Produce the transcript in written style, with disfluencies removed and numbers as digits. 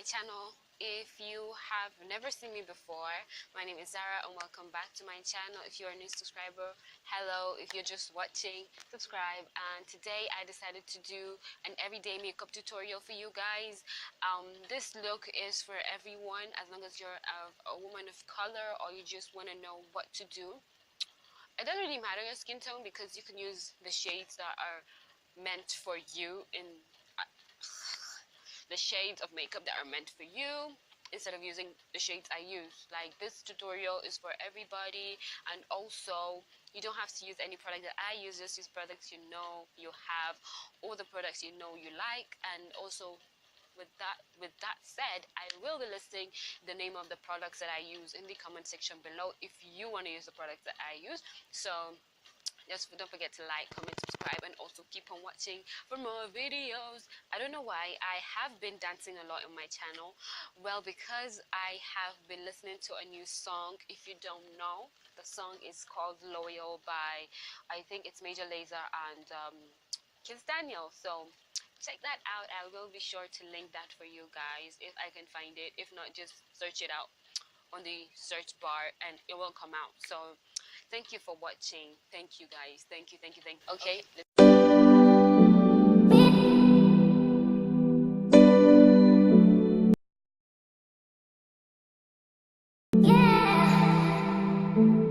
my channel. If you have never seen me before, my name is Zara and welcome back to my channel. If you're a new subscriber, hello. If you're just watching, subscribe. And today I decided to do an everyday makeup tutorial for you guys. This look is for everyone, as long as you're a woman of color or you just want to know what to do. It doesn't really matter your skin tone because you can use the shades that are meant for you in the shades of makeup that are meant for you instead of using the shades I use. Like, this tutorial is for everybody, and also you don't have to use any product that I use. Just use products you know you have, or the products you know you like. And also with that said, I will be listing the name of the products that I use in the comment section below if you want to use the products that I use. So just don't forget to like, comment, subscribe, and also keep on watching for more videos. I don't know why I have been dancing a lot on my channel. Well, because I have been listening to a new song. If you don't know, the song is called Loyal by, I think it's Major Lazer and Kiss Daniel. So check that out. I will be sure to link that for you guys if I can find it. If not, just search it out on the search bar and it will come out. So thank you for watching. Thank you guys. Thank you. Okay. Yeah.